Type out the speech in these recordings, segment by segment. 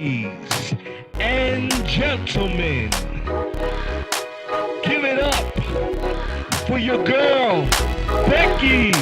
Ladies and gentlemen, give it up for your girl, Becky.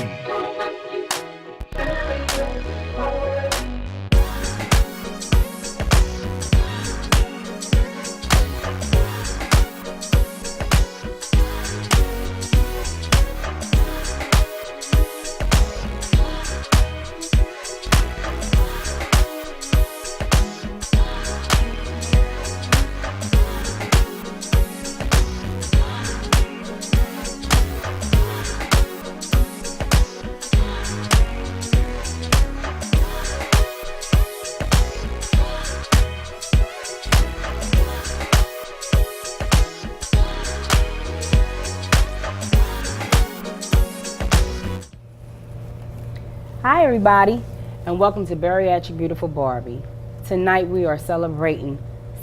Hi everybody, and welcome to Bariatric Beautiful Barbie. Tonight we are celebrating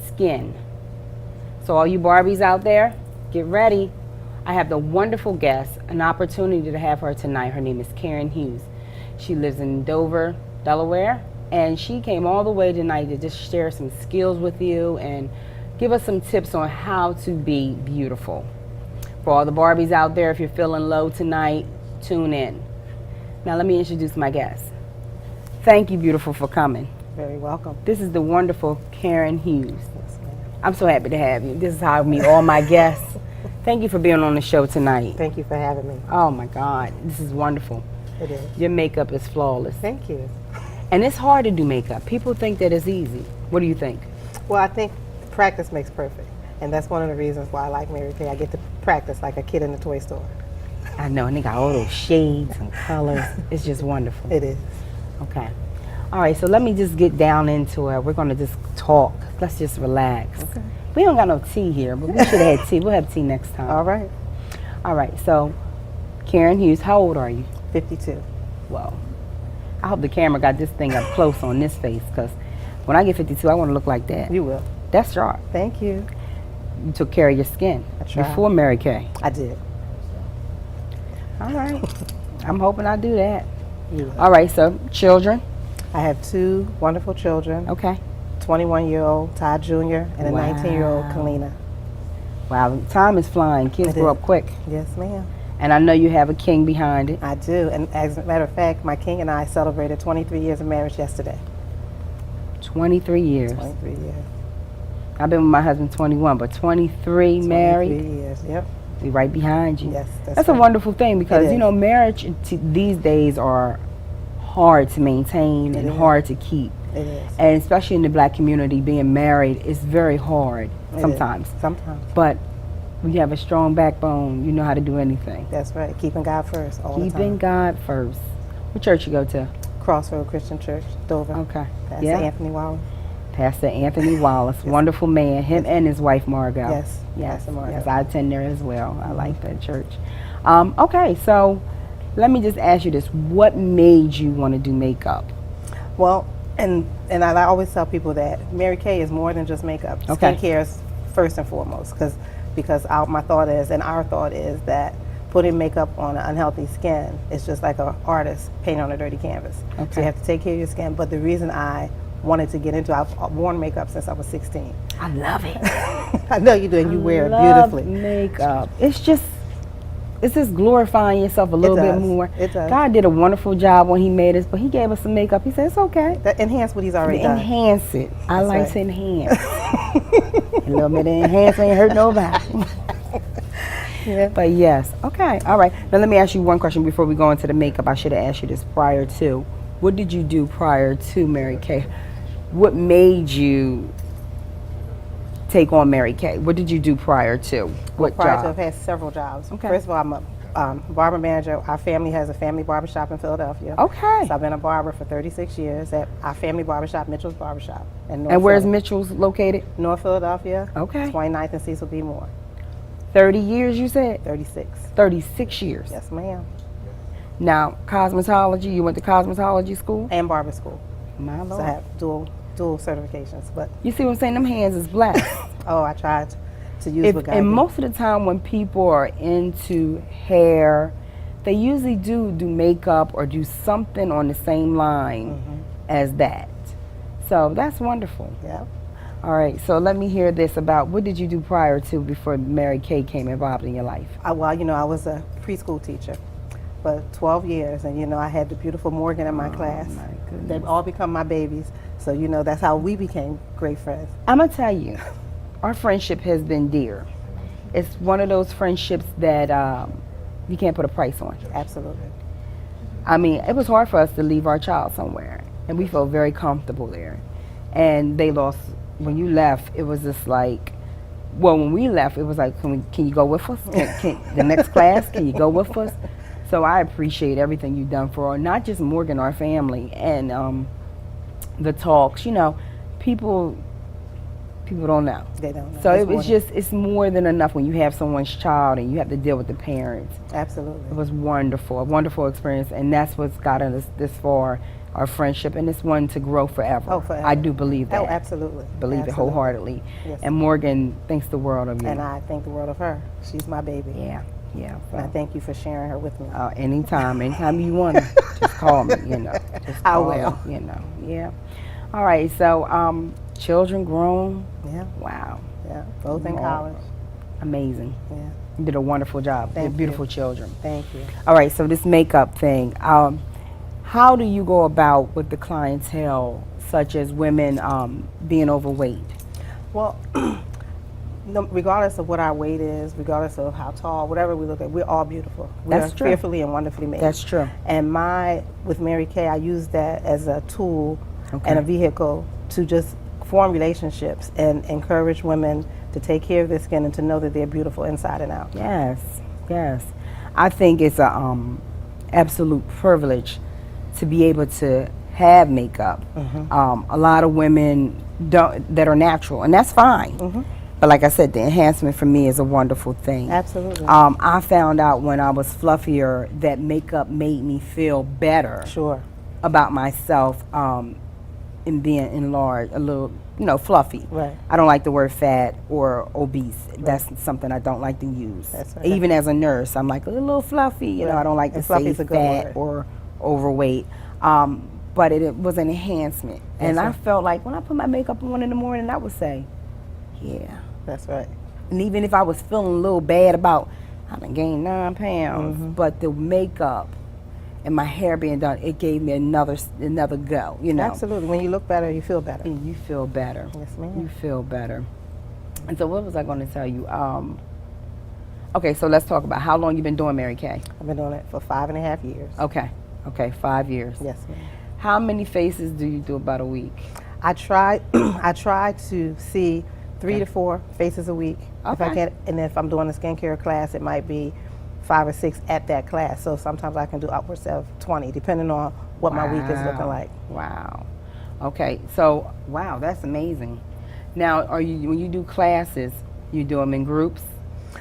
skin. So all you Barbies out there, get ready. I have the wonderful guest, an opportunity to have her tonight. Her name is Karen Hughes. She lives in Dover, Delaware, and she came all the way tonight to just share some skills with you and give us some tips on how to be beautiful. For all the Barbies out there, if you're feeling low tonight, tune in. Now let me introduce my guest. Thank you, beautiful, for coming. Very welcome. This is the wonderful Karen Hughes. Yes, ma'am. I'm so happy to have you. This is how I meet all my guests. Thank you for being on the show tonight. Thank you for having me. Oh my God, this is wonderful. It is. Your makeup is flawless. Thank you. And it's hard to do makeup. People think that it's easy. What do you think? Well, I think practice makes perfect. And that's one of the reasons why I like Mary Kay. I get to practice like a kid in the toy store. I know, and they got all those shades and colors. It's just wonderful. It is. Okay. All right, so let me just get down into it. We're going to just talk. Let's just relax. Okay. We don't got no tea here, but we should have had tea. We'll have tea next time. All right. All right, so Karen Hughes, how old are you? 52. Well, I hope the camera got this thing up close on this face, because when I get 52, I want to look like that. You will. That's sharp. Thank you. You took care of your skin I tried. before Mary Kay. I did. All right. I'm hoping I do that. You will. All right, so children. I have two wonderful children. Okay. 21-year-old Todd Jr. and a Wow. 19-year-old Kalina. Wow, time is flying. Kids It grow is. up quick. Yes, ma'am. And I know you have a king behind it. I do. And as a matter of fact, my king and I celebrated 23 years of marriage yesterday. 23 years. 23 years. I've been with my husband 21, but 23 married. 23 years, yep. We right behind you. Yes, That's a right. wonderful thing, because It you know, is. marriage these days are hard to maintain It and is. hard to keep. It is. And especially in the black community, being married is very hard It is. sometimes. Sometimes. But when you have a strong backbone, you know how to do anything. That's right. Keeping God first all the Keeping time. God first. What church you go to? Crossroad Christian Church, Dover. Okay. Pastor Yeah. Anthony Wallace. Pastor Anthony Wallace, wonderful man, him and his wife Margot. Yes. Yes, Pastor Margot. yes, I attend there as well. I like that church. Okay, so let me just ask you this. What made you want to do makeup? Well, and I always tell people that Mary Kay is more than just makeup. Okay. Skincare is first and foremost, because my thought is, and our thought is, that putting makeup on an unhealthy skin is just like an artist painting on a dirty canvas. Okay. So you have to take care of your skin. But the reason I wanted to get into it, I've worn makeup since I was 16. I love it. I know you do, and you wear it love beautifully. makeup. It's just glorifying yourself a little bit does. more. It does. God did a wonderful job when he made us, but he gave us some makeup. He said, it's okay. That enhance what he's already done. Enhance it. I That's like right. to enhance. A little bit of enhance ain't hurt nobody. Yeah. But yes, okay, all right. Now let me ask you one question before we go into the makeup. I should have asked you this prior to. What did you do prior to Mary Kay? What made you take on Mary Kay? What did you do prior to? What Prior to, job? I've had several jobs. Okay. First of all, I'm a barber manager. Our family has a family barbershop in Philadelphia. Okay. So I've been a barber for 36 years at our family barbershop, Mitchell's Barbershop. In North And where's Philly. Mitchell's located? North Philadelphia. Okay. 29th and Cecil B. Moore. 30 years, you said? 36. 36 years. Yes, ma'am. Now, cosmetology, you went to cosmetology school? And barber school. My So Lord. I have dual certifications. But You see what I'm saying? Them hands is blessed. I tried to use what God And gave. most of the time when people are into hair, they usually do makeup or do something on the same line as that. So that's wonderful. Yeah. All right, so let me hear this about what did you do prior to before Mary Kay came involved in your life? Well, I was a preschool teacher for 12 years, and I had the beautiful Morgan in my class. My goodness. They've all become my babies, so that's how we became great friends. I'm gonna tell you, our friendship has been dear. It's one of those friendships that you can't put a price on. Absolutely. I mean, it was hard for us to leave our child somewhere, and we felt very comfortable there. And they lost. When you left, it was just like, well, when we left, it was like, can you go with us? The next class, can you go with us? So I appreciate everything you've done for not just Morgan, our family, and the talks. People don't know. They don't know. So it's more than enough when you have someone's child and you have to deal with the parents. Absolutely. It was wonderful, a wonderful experience, and that's what's gotten us this far, our friendship, and it's one to grow forever. Oh, forever. I do believe that. Oh, absolutely. Believe it wholeheartedly. Yes. And Morgan thinks the world of you. And I think the world of her. She's my baby. Yeah. And I thank you for sharing her with me. Anytime you want to, just call me. Just I call will. me, Yeah. All right. So, children grown. Yeah. Wow. Yeah. Both in Wow. college. Amazing. Yeah. You did a wonderful job. Thank They're beautiful you. children. Thank you. All right, so this makeup thing, how do you go about with the clientele, such as women being overweight? Well, regardless of what our weight is, regardless of how tall, whatever we look at, we're all beautiful. That's We're true. fearfully and wonderfully made. That's true. And with Mary Kay, I use that as a tool Okay. and a vehicle to just form relationships and encourage women to take care of their skin and to know that they're beautiful inside and out. Yes. I think it's a absolute privilege to be able to have makeup. A lot of women don't that are natural, and that's fine. But like I said, the enhancement for me is a wonderful thing. Absolutely. I found out when I was fluffier that makeup made me feel better Sure. about myself in being enlarged, a little, fluffy. Right. I don't like the word fat or obese. That's something I don't like to use. That's right. Even as a nurse, I'm like a little fluffy. I don't like And to say fluffy's a good fat word. or overweight. But it was an enhancement. And I right. felt like when I put my makeup on in the morning, I would say, yeah. That's right. And even if I was feeling a little bad about, I done gained 9 pounds, but the makeup and my hair being done, it gave me another go, Absolutely. When you look better, you feel better. And you feel better. Yes, ma'am. You feel better. And so what was I going to tell you? Okay, so let's talk about how long you've been doing Mary Kay. I've been doing it for 5.5 years. Okay, 5 years. Yes, ma'am. How many faces do you do about a week? I try to see 3 to 4 faces a week. If I Okay. can, and if I'm doing a skincare class, it might be 5 or 6 at that class. So sometimes I can do upwards of 20, depending on what my week is looking like. Wow. Okay, so wow, that's amazing. Now, when you do classes, you do them in groups?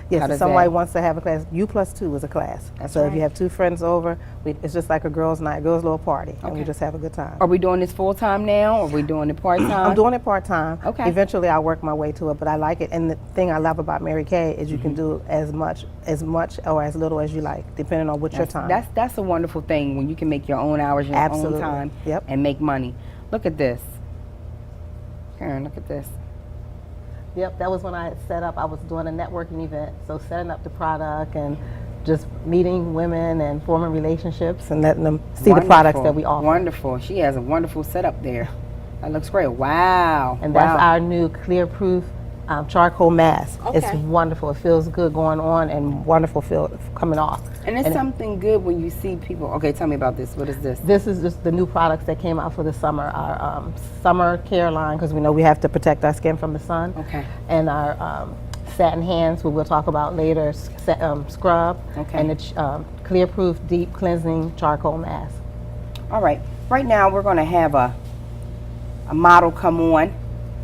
Yes, How if does somebody that- wants to have a class, U+2 is a class. That's so if right. you have 2 friends over, it's just like a girls' night, girls' little party, and we Okay. just have a good time. Are we doing this full time now, or are we doing it part time? I'm doing it part-time. Okay. Eventually I'll work my way to it, but I like it. And the thing I love about Mary Kay is you can do as much or as little as you like, depending on what your time. That's a wonderful thing when you can make your own hours, your Absolutely. own time, Yep. and make money. Look at this, Karen. Look at this. Yep, that was when I set up, I was doing a networking event, so setting up the product and just meeting women and forming relationships and letting them see the products that we offer. Wonderful. She has a wonderful setup there. That looks great. Wow. And that's wow. our new clear proof charcoal mask. It's Okay. wonderful. It feels good going on and wonderful feel coming off. And it's something good when you see people. Okay, tell me about this. What is this? This is just the new products that came out for the summer, our summer care line, because we know we have to protect our skin from the sun. Okay. And our satin hands, which we'll talk about later, scrub. Okay. And it's clear proof deep cleansing charcoal mask. All right. Right now we're going to have a model come on,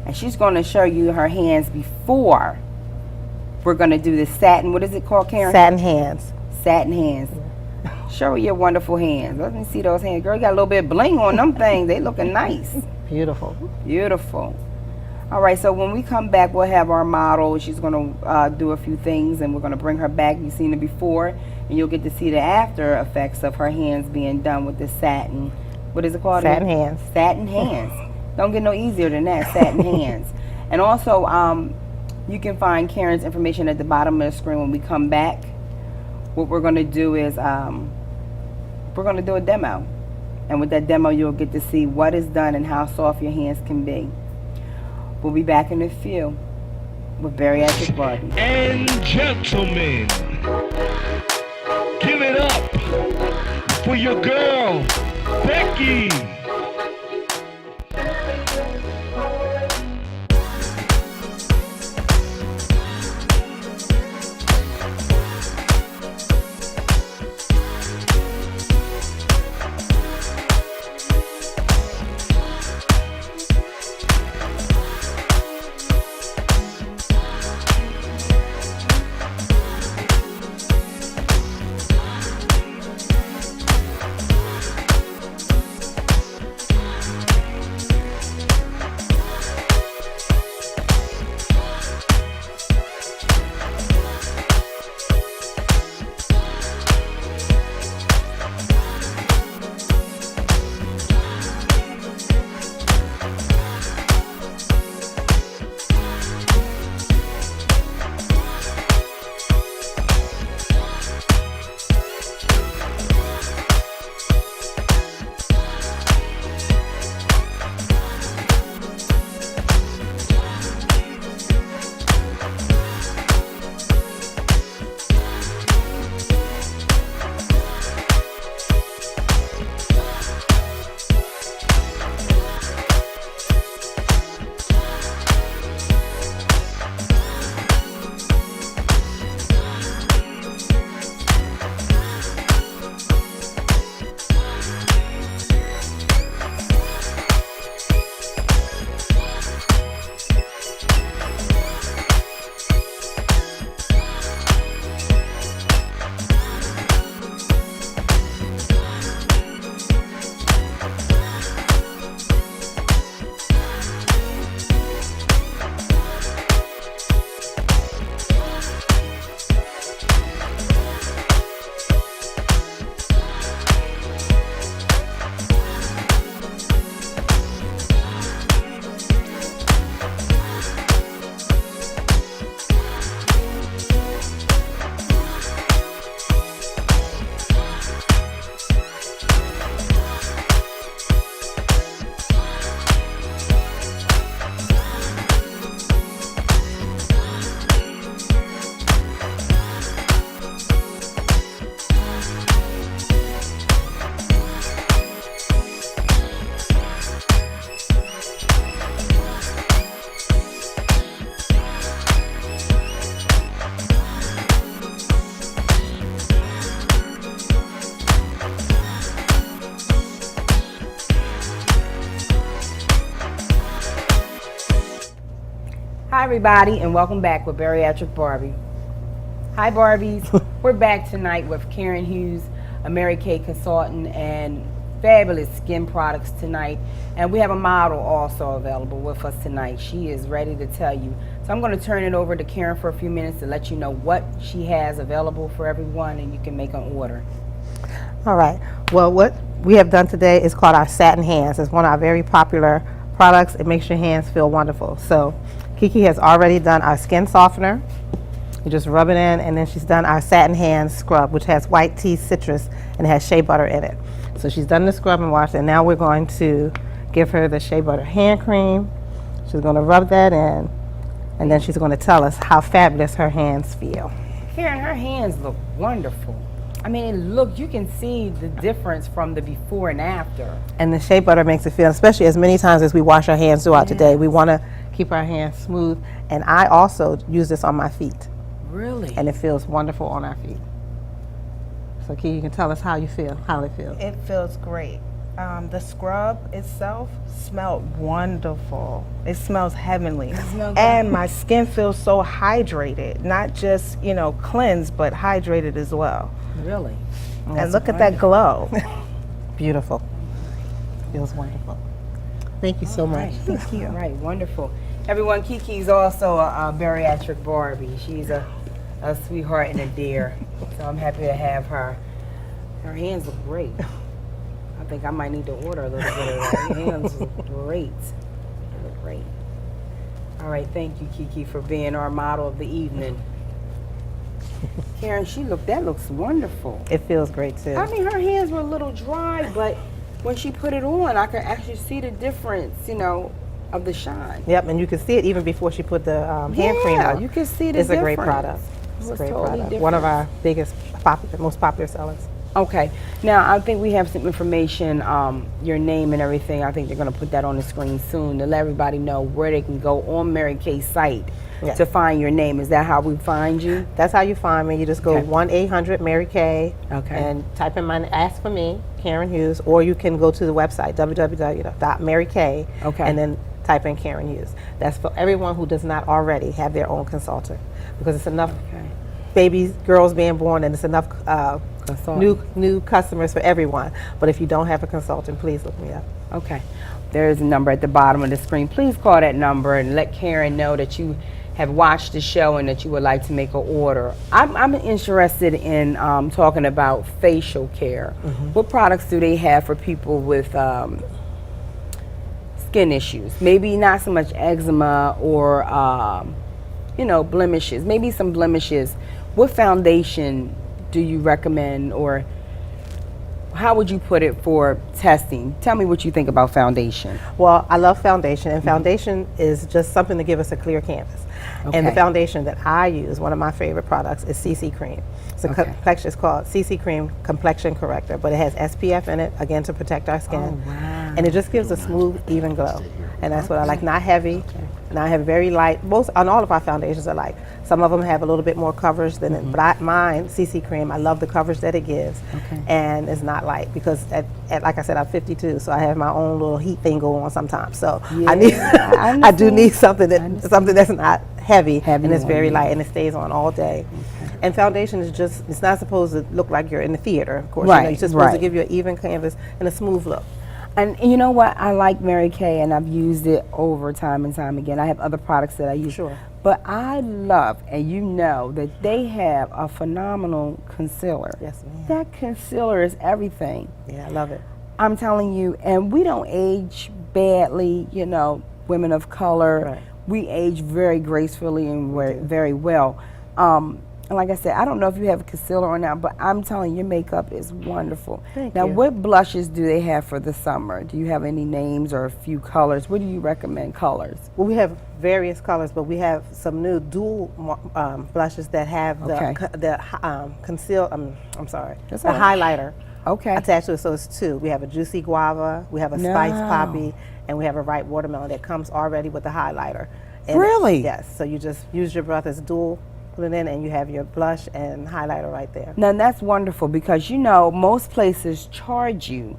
and she's going to show you her hands before we're going to do the satin. What is it called, Karen? Satin hands. Satin hands. Show her your wonderful hands. Let me see those hands. Girl, you got a little bit of bling on them things. They looking nice. Beautiful. Beautiful. All right, so when we come back, we'll have our model. She's going to do a few things, and we're going to bring her back. You've seen her before, and you'll get to see the after effects of her hands being done with the satin. What is it called? Satin hands. Satin hands. Don't get no easier than that, Satin hands. And also, you can find Karen's information at the bottom of the screen. When we come back, what we're going to do is we're going to do a demo. And with that demo, you'll get to see what is done and how soft your hands can be. We'll be back in a few with Bariatric Barbii. And gentlemen, give it up for your girl, Becky. Hi everybody, and welcome back with Bariatric Barbii. Hi Barbies. We're back tonight with Karen Hughes, a Mary Kay consultant, and fabulous skin products tonight. And we have a model also available with us tonight. She is ready to tell you. So I'm going to turn it over to Karen for a few minutes to let you know what she has available for everyone, and you can make an order. All right. Well, what we have done today is called our Satin hands. It's one of our very popular products. It makes your hands feel wonderful. So Kiki has already done our skin softener. You just rub it in, and then she's done our Satin hand scrub, which has white tea citrus and has shea butter in it. So she's done the scrub and wash, and now we're going to give her the shea butter hand cream. She's going to rub that in, and then she's going to tell us how fabulous her hands feel. Karen, her hands look wonderful. I mean, look, you can see the difference from the before and after. And the shea butter makes it feel, especially as many times as we wash our hands throughout the day, we want to keep our hands smooth. And I also use this on my feet. Really? And it feels wonderful on our feet. So Key, you can tell us how you feel, how it feels. It feels great. The scrub itself smelled wonderful. It smells heavenly. And my skin feels so hydrated, not just, you know, cleansed, but hydrated as well. Really? And look at that glow. Beautiful. Feels wonderful. Thank you so much. Thank you. All right, wonderful. Everyone, Kiki's also a bariatric Barbie. She's a sweetheart and a dear. So I'm happy to have her. Her hands look great. think I might need to order a little bit of that. Your hands look great. They look great. All right, thank you, Kiki, for being our model of the evening. Karen, that looks wonderful. It feels great too. I mean, her hands were a little dry, but when she put it on, I could actually see the difference, of the shine. Yep, and you can see it even before she put the hand cream on. You can see the It's difference. a great product. It's a great product. One of our biggest, most popular sellers. Okay. Now, I think we have some information, your name and everything. I think they're going to put that on the screen soon to let everybody know where they can go on Mary Kay's site to find your name. Is that how we find you? That's how you find me. You just go 1-800-MARY-KAY and type in ask for me, Karen Hughes, or you can go to the website, www.marykay, and then type in Karen Hughes. That's for everyone who does not already have their own consultant, because it's enough babies, girls being born, and it's enough new customers for everyone. But if you don't have a consultant, please look me up. Okay. There's a number at the bottom of the screen. Please call that number and let Karen know that you have watched the show and that you would like to make an order. I'm interested in talking about facial care. What products do they have for people with skin issues? Maybe not so much eczema or blemishes. Maybe some blemishes. What foundation do you recommend, or how would you put it for testing? Tell me what you think about foundation. Well, I love foundation, and foundation is just something to give us a clear canvas. And the foundation that I use, one of my favorite products, is CC Cream. It's a complexion. It's called CC Cream Complexion Corrector, but it has SPF in it, again, to protect our skin. Oh, wow. And it just gives a smooth, even glow. And that's what I like. Not heavy. And I have very light. On all of our foundations are light. Some of them have a little bit more coverage than it, but mine, CC Cream, I love the coverage that it gives. And it's not light because, like I said, I'm 52, so I have my own little heat thing going on sometimes. So I do need something that's not heavy and it's very light and it stays on all day. And foundation is it's not supposed to look like you're in the theater, of course. Right, it's just supposed to give you an even canvas and a smooth look. And you know what? I like Mary Kay, and I've used it over time and time again. I have other products that I use. Sure. But I love, and you know, that they have a phenomenal concealer. Yes, ma'am. That concealer is everything. Yeah, I love it. I'm telling you, and we don't age badly, women of color. Right. We age very gracefully and very well. And like I said, I don't know if you have a concealer or not, but I'm telling you, your makeup is wonderful. Thank you. Now, you. what blushes do they have for the summer? Do you have any names or a few colors? What do you recommend colors? Well, we have various colors, but we have some new dual blushes that have the highlighter attached to it. So it's two. We have a juicy guava, we have a spiced poppy, and we have a ripe watermelon that comes already with the highlighter. And really? Yes. So you just use your breath as dual. Put it in and you have your blush and highlighter right there. Now that's wonderful because most places charge you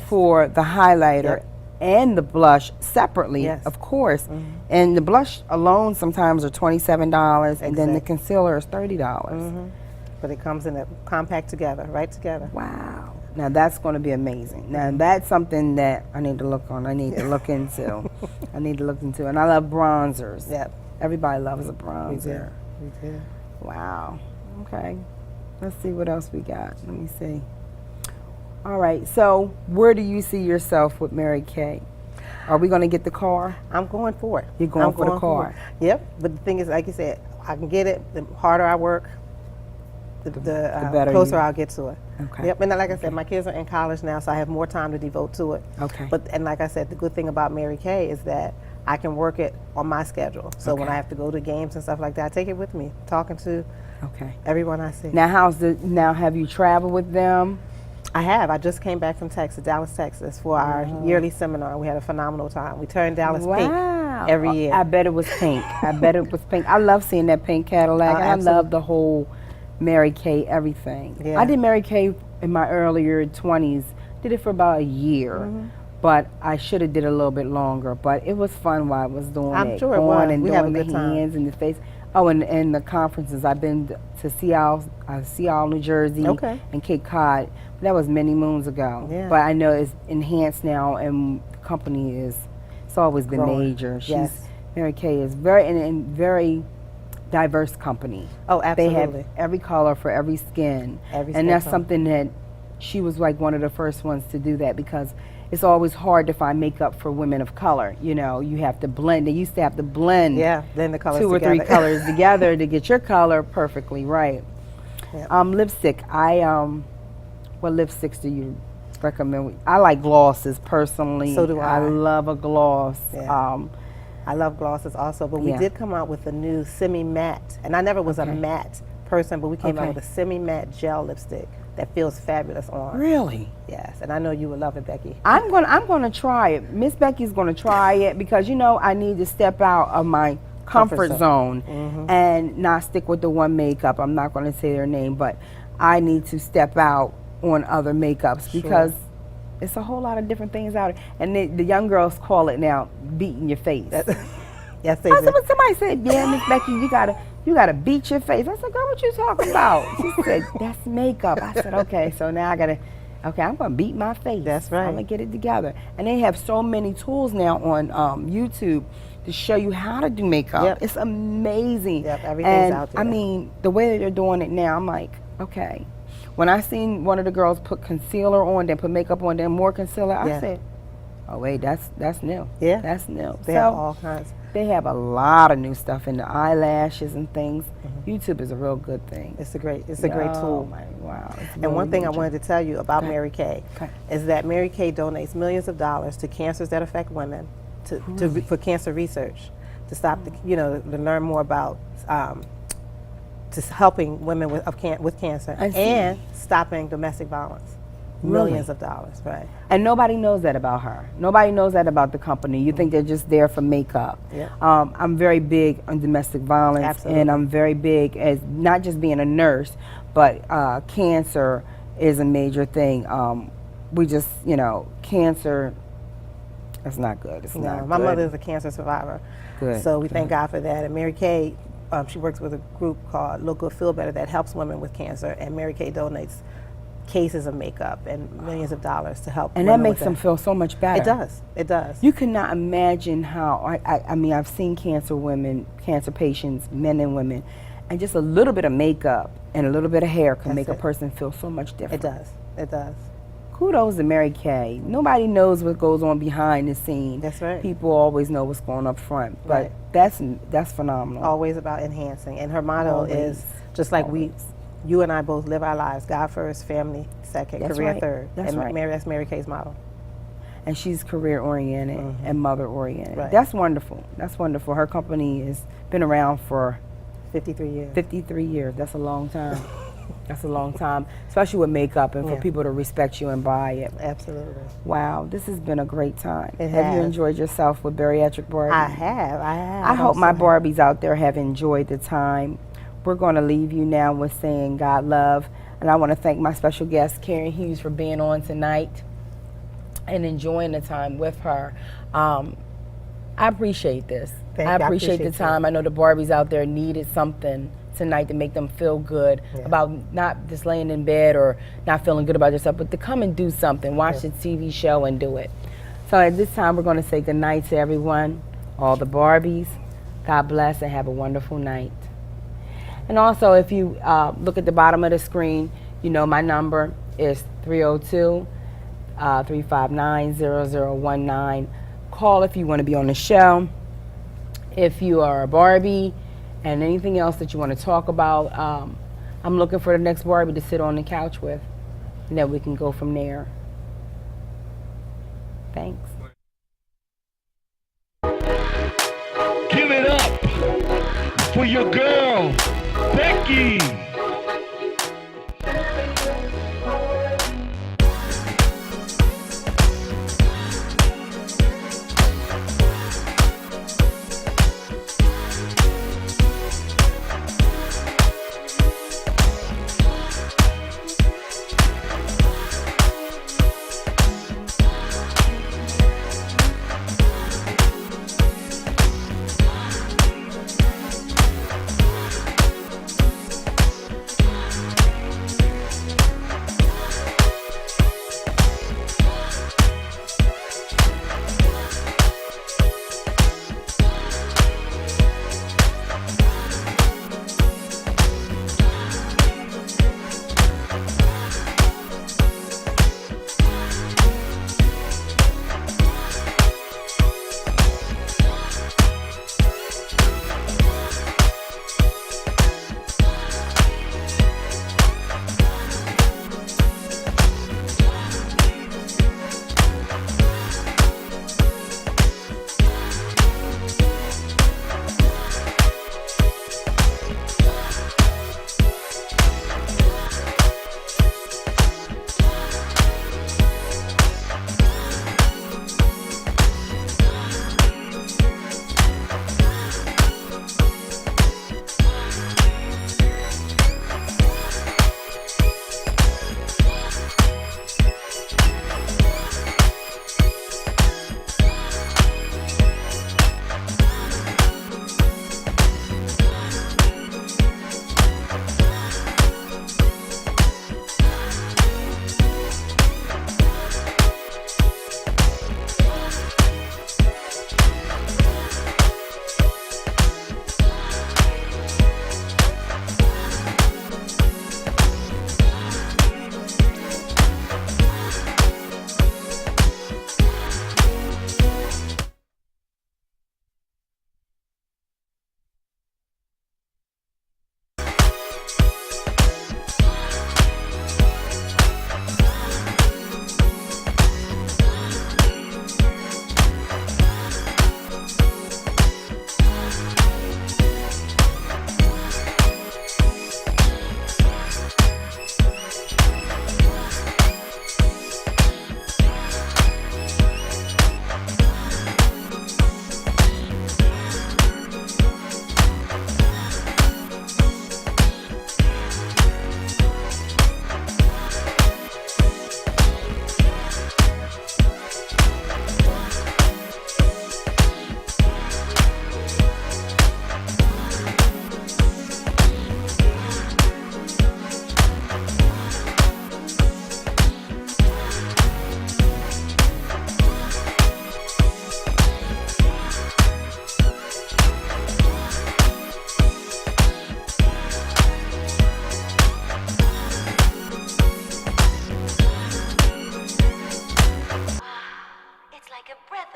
for the highlighter and the blush separately, of course. And the blush alone sometimes are $27 and then the concealer is $30. But it comes in a compact together, right together. Wow. Now that's going to be amazing. Now that's something that I need to look on. I need to look into. And I love bronzers. Yep. Everybody loves a bronzer. We do. Wow. Okay. Let's see what else we got. Let me see. All right. So where do you see yourself with Mary Kay? Are we going to get the car? I'm going for it. You're going for the car? Yep. But the thing is, like you said, I can get it. The harder I work, the better closer I'll get to it. Okay. Yep. And like I said, my kids are in college now, so I have more time to devote to it. Okay. And like I said, the good thing about Mary Kay is that I can work it on my schedule. So when I have to go to games and stuff like that, I take it with me, talking to everyone I see. Now, have you traveled with them? I have. I just came back from Dallas, Texas, for our yearly seminar. We had a phenomenal time. We turned Dallas pink every year. I bet it was pink. I love seeing that pink Cadillac. I love the whole Mary Kay everything. Yeah. I did Mary Kay in my earlier 20s. Did it for about a year. But I should have did a little bit longer. But it was fun while I was doing it. I'm sure it was. And we doing have a the good time. hands and the face. Oh, and the conferences. I've been to Seattle, New Jersey, and Cape Cod. That was many moons ago. Yeah. But I know it's enhanced now, and the company it's always been major. Mary Kay is very diverse company. Oh, absolutely. They have every color for every skin. And that's something that she was like one of the first ones to do that, because it's always hard to find makeup for women of color. You know, you have to blend. They used to have to blend blend the colors 2 or together. 3 colors together to get your color perfectly right. Yep. Lipstick. What lipsticks do you recommend? I like glosses personally. So do I. I love a gloss. Yeah. I love glosses also, but we did come out with a new semi-matte, and I never was a matte person, but we came out with a semi-matte gel lipstick that feels fabulous on. Really? Yes, and I know you would love it, Becky. I'm gonna try it. Miss Becky's gonna try it, because you know I need to step out of my comfort zone and not stick with the one makeup. I'm not gonna say their name, but I need to step out on other makeups because it's a whole lot of different things out there. And the young girls call it now beating your face. Yes, they I do. said, but somebody said, yeah, Miss Becky, you gotta beat your face. I said, girl, what you talking about? She said, that's makeup. I said, okay, so now I'm gonna beat my face. That's right. I'm gonna get it together. And they have so many tools now on YouTube to show you how to do makeup. Yep. It's amazing. Yep, everything's out there. I mean, the way that they're doing it now, I'm like, okay. When I seen one of the girls put concealer on, then put makeup on, then more concealer, I said, oh wait, that's new. Yeah. That's new. They have all kinds. They have a lot of new stuff in the eyelashes and things. YouTube is a real good thing. It's a great tool. Wow. And one thing I wanted to tell you about Mary Kay is that Mary Kay donates millions of dollars to cancers that affect women, for cancer research, to stop, to learn more about just helping women with cancer and stopping domestic violence. Millions of dollars, right? And nobody knows that about her. Nobody knows that about the company. You think they're just there for makeup. Yeah. I'm very big on domestic violence. Absolutely. And I'm very big as not just being a nurse, but cancer is a major thing. We just, cancer, it's not good. It's not my good. mother is a cancer survivor. Good. So we thank God for that. And Mary Kay, she works with a group called Look Good Feel Better that helps women with cancer. And Mary Kay donates cases of makeup and millions of dollars to help And women that makes with them feel so much better. It does. It does. You cannot imagine how, I mean, I've seen cancer patients, men and women, and just a little bit of makeup and a little bit of hair can make a person feel so much different. It does. It does. Kudos to Mary Kay. Nobody knows what goes on behind the scene. That's right. People always know what's going up front, but that's phenomenal. Always about enhancing. And her motto is just like you and I both live our lives: God first, family second, career third. That's right. That's Mary Kay's motto. And she's career oriented and mother oriented. Right. That's wonderful. That's wonderful. Her company has been around for 53 years. 53 years. That's a long time. That's a long time, especially with makeup and for people to respect you and buy it. Absolutely. Wow, this has been a great time. It Have you has. enjoyed yourself with Bariatric Barbii? I have. I hope my Barbies out there have enjoyed the time. We're going to leave you now with saying God love. And I want to thank my special guest, Karen Hughes, for being on tonight and enjoying the time with her. I appreciate this. I appreciate the time. I know the Barbies out there needed something tonight to make them feel good about not just laying in bed or not feeling good about yourself, but to come and do something, watch the TV show and do it. So at this time, we're going to say good night to everyone, all the Barbies. God bless and have a wonderful night. And also, if you look at the bottom of the screen, you know my number is 302-359-0019. Call if you want to be on the show. If you are a Barbie and anything else that you want to talk about, I'm looking for the next Barbie to sit on the couch with, and then we can go from there. Thanks. Give it up for your girl, Becky.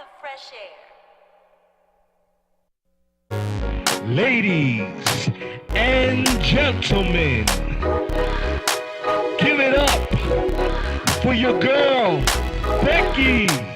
of fresh air. Ladies and gentlemen, give it up for your girl, Becky.